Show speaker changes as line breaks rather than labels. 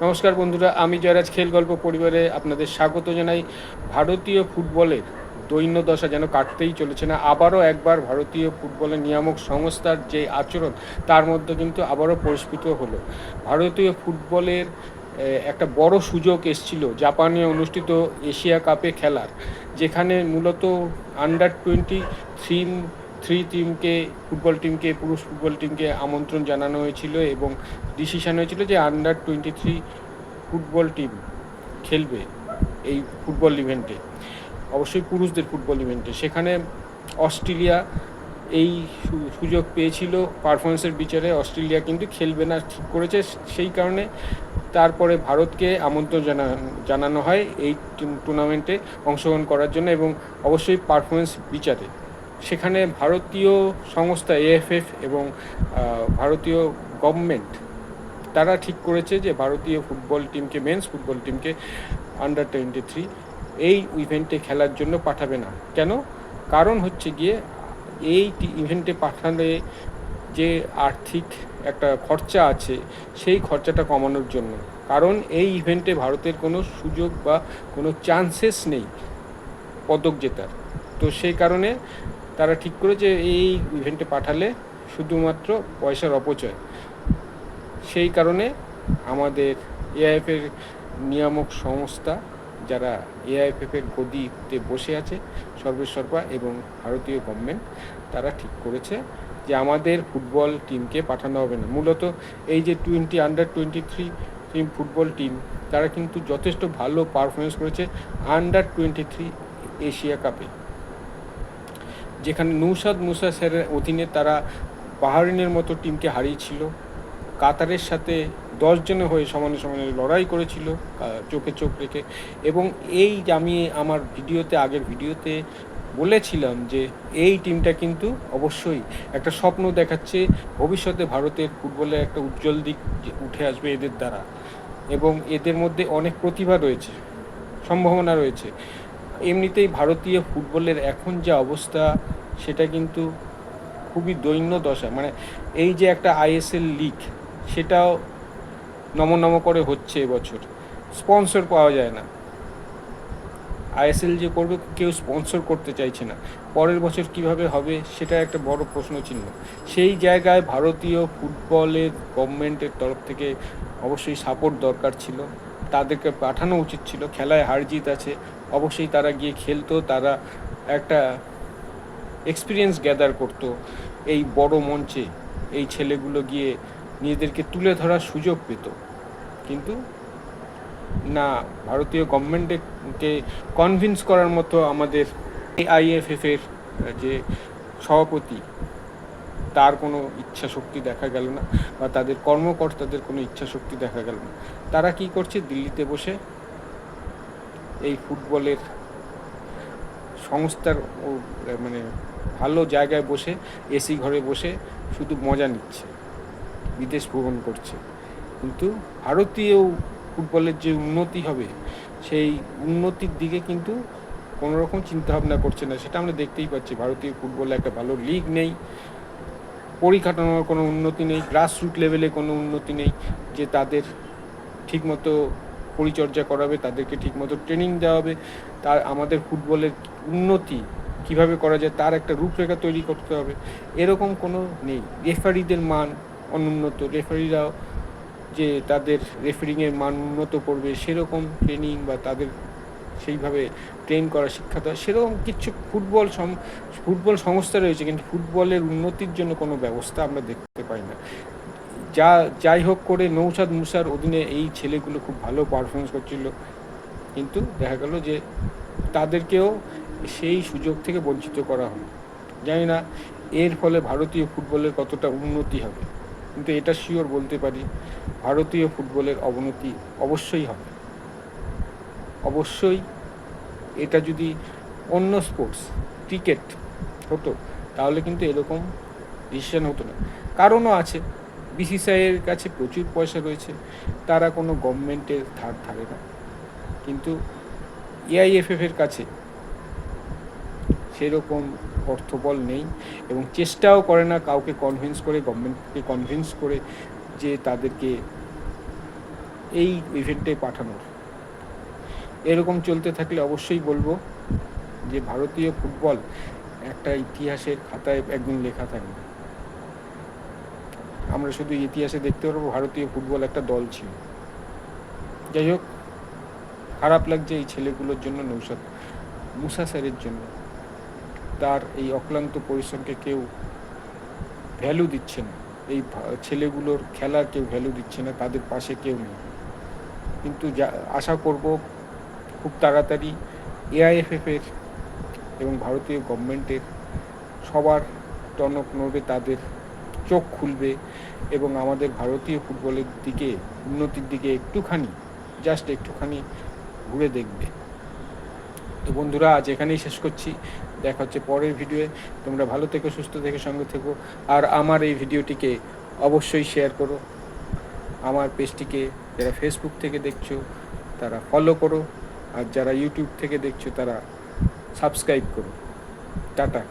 নমস্কার বন্ধুরা, আমি জয়রাজ খেল গল্প পরিবারে আপনাদের স্বাগত জানাই। ভারতীয় ফুটবলের দৈন্যদশা যেন কাটতেই চলেছে না। আবারও একবার ভারতীয় ফুটবলের নিয়ামক সংস্থার যে আচরণ, তার মধ্যে কিন্তু আবারও পরিস্ফুট হলো। ভারতীয় ফুটবলের একটা বড় সুযোগ এসছিল জাপানে অনুষ্ঠিত এশিয়া কাপে খেলার, যেখানে মূলত আন্ডার 23 টিমকে, পুরুষ ফুটবল টিমকে আমন্ত্রণ জানানো হয়েছিল এবং ডিসিশন হয়েছিল যে আন্ডার 23 ফুটবল টিম খেলবে এই ফুটবল ইভেন্টে, অবশ্যই পুরুষদের ফুটবল ইভেন্টে। সেখানে অস্ট্রেলিয়া এই সুযোগ পেয়েছিল পারফরমেন্সের বিচারে। অস্ট্রেলিয়া কিন্তু খেলবে না ঠিক করেছে, সেই কারণে তারপরে ভারতকে আমন্ত্রণ জানানো হয় এই টুর্নামেন্টে অংশগ্রহণ করার জন্য, এবং অবশ্যই পারফরমেন্স বিচারে। সেখানে ভারতীয় সংস্থা এএফএফ এবং ভারতীয় গভর্নমেন্ট তারা ঠিক করেছে যে ভারতীয় ফুটবল টিমকে, মেন্স ফুটবল টিমকে আন্ডার 23 এই ইভেন্টে খেলার জন্য পাঠাবে না। কেন? কারণ হচ্ছে গিয়ে এই ইভেন্টে পাঠালে যে আর্থিক একটা খরচা আছে, সেই খরচাটা কমানোর জন্য। কারণ এই ইভেন্টে ভারতের কোনো সুযোগ বা কোনো চান্সেস নেই পদক জেতার। তো সেই কারণে তারা ঠিক করেছে এই ইভেন্টে পাঠালে শুধুমাত্র পয়সার অপচয়। সেই কারণে আমাদের এআইএফের নিয়ামক সংস্থা, যারা এআইএফের গদিতে বসে আছে সর্বেসর্বা, এবং ভারতীয় গভর্নমেন্ট, তারা ঠিক করেছে যে আমাদের ফুটবল টিমকে পাঠানো হবে না। মূলত এই যে আন্ডার 23 টিম ফুটবল টিম, তারা কিন্তু যথেষ্ট ভালো পারফরমেন্স করেছে আন্ডার 23 এশিয়া কাপে, যেখানে নৌশাদ মুসা স্যারের অধীনে তারা বাহরাইনের মতো টিমকে হারিয়েছিল। কাতারের সাথে 10 জনে হয়ে সমানে সমানে লড়াই করেছিল চোখে চোখ রেখে। এবং এই আমি আমার আগের ভিডিওতে বলেছিলাম যে এই টিমটা কিন্তু অবশ্যই একটা স্বপ্ন দেখাচ্ছে, ভবিষ্যতে ভারতের ফুটবলে একটা উজ্জ্বল দিক উঠে আসবে এদের দ্বারা, এবং এদের মধ্যে অনেক প্রতিভা রয়েছে, সম্ভাবনা রয়েছে। এমনিতেই ভারতীয় ফুটবলের এখন যে অবস্থা, সেটা কিন্তু খুবই দৈন্য দশা। মানে এই যে একটা আইএসএল লিগ, সেটাও নম করে হচ্ছে এবছর, স্পন্সর পাওয়া যায় না। আইএসএল যে করবে, কেউ স্পন্সর করতে চাইছে না। পরের বছর কিভাবে হবে, সেটা একটা বড় প্রশ্নচিহ্ন। সেই জায়গায় ভারতীয় ফুটবলের গভর্নমেন্টের তরফ থেকে অবশ্যই সাপোর্ট দরকার ছিল, তাদেরকে পাঠানো উচিত ছিল। খেলায় হার জিত আছে, অবশ্যই তারা গিয়ে খেলতো, তারা একটা এক্সপিরিয়েন্স গ্যাদার করতো এই বড় মঞ্চে। এই ছেলেগুলো গিয়ে নিজেদেরকে তুলে ধরার সুযোগ পেত, কিন্তু না, ভারতীয় গভর্নমেন্টকে কনভিন্স করার মতো আমাদের আইএফএফের যে সভাপতি, তার কোনো ইচ্ছা শক্তি দেখা গেল না, বা তাদের কর্মকর্তাদের কোনো ইচ্ছা শক্তি দেখা গেল না। তারা কি করছে? দিল্লিতে বসে এই ফুটবলের সংস্থার মানে ভালো জায়গায় বসে, এসি ঘরে বসে শুধু মজা নিচ্ছে, বিদেশ ভ্রমণ করছে। কিন্তু ভারতীয় ফুটবলের যে উন্নতি হবে, সেই উন্নতির দিকে কিন্তু কোনো রকম চিন্তাভাবনা করছে না। সেটা আমরা দেখতেই পাচ্ছি। ভারতীয় ফুটবলে একটা ভালো লিগ নেই, পরিকাঠামোর কোনো উন্নতি নেই, গ্রাসরুট লেভেলে কোনো উন্নতি নেই, যে তাদের ঠিকমতো পরিচর্যা করাবে, তাদেরকে ঠিকমতো ট্রেনিং দেওয়া হবে। তার আমাদের ফুটবলের উন্নতি কিভাবে করা যায়, তার একটা রূপরেখা তৈরি করতে হবে, এরকম কোনো নেই। রেফারিদের মান অনুন্নত, রেফারিরাও যে তাদের রেফারিংয়ের মান উন্নত করবে, সেরকম ট্রেনিং বা তাদের সেইভাবে ট্রেন করা, শিক্ষা দেওয়া, সেরকম কিছু ফুটবল সংস্থা রয়েছে, কিন্তু ফুটবলের উন্নতির জন্য কোনো ব্যবস্থা আমরা দেখতে পাই না। যাই হোক করে নৌশাদ মুসার অধীনে এই ছেলেগুলো খুব ভালো পারফরমেন্স করছিল, কিন্তু দেখা গেল যে তাদেরকেও সেই সুযোগ থেকে বঞ্চিত করা হলো। জানি না এর ফলে ভারতীয় ফুটবলের কতটা উন্নতি হবে, কিন্তু এটা শিওর বলতে পারি, ভারতীয় ফুটবলের অবনতি অবশ্যই হবে। অবশ্যই। এটা যদি অন্য স্পোর্টস, ক্রিকেট হতো, তাহলে কিন্তু এরকম ডিসিশন হতো না। কারণও আছে, বিসিসিআইয়ের কাছে প্রচুর পয়সা রয়েছে, তারা কোনো গভর্নমেন্টের ধার ধারে না। কিন্তু এআইএফএফের কাছে সেরকম অর্থবল নেই, এবং চেষ্টাও করে না কাউকে কনভিন্স করে, গভর্নমেন্টকে কনভিন্স করে যে তাদেরকে এই ইভেন্টে পাঠানোর। এরকম চলতে থাকলে অবশ্যই বলবো যে ভারতীয় ফুটবল একটা ইতিহাসের খাতায় একদিন লেখা থাকবে। আমরা শুধু ইতিহাসে দেখতে পারবো ভারতীয় ফুটবল একটা দল ছিল। যাই হোক, খারাপ লাগছে এই ছেলেগুলোর জন্য, নৌশাদ মুসা স্যারের জন্য। তার এই অক্লান্ত পরিশ্রমকে কেউ ভ্যালু দিচ্ছে না, এই ছেলেগুলোর খেলার কেউ ভ্যালু দিচ্ছে না, তাদের পাশে কেউ নেই। কিন্তু আশা করব খুব তাড়াতাড়ি এআইএফএফের এবং ভারতীয় গভর্নমেন্টের সবার টনক নড়বে, তাদের চোখ খুলবে এবং আমাদের ভারতীয় ফুটবলের দিকে, উন্নতির দিকে জাস্ট একটুখানি ঘুরে দেখবে। তো বন্ধুরা, আজ এখানেই শেষ করছি। দেখা হচ্ছে পরের ভিডিওয়ে। তোমরা ভালো থেকো, সুস্থ থেকো, সঙ্গে থেকো। আর আমার এই ভিডিওটিকে অবশ্যই শেয়ার করো। আমার পেজটিকে যারা ফেসবুক থেকে দেখছো তারা ফলো করো, আর যারা ইউটিউব থেকে দেখছো তারা সাবস্ক্রাইব করো। টাটা।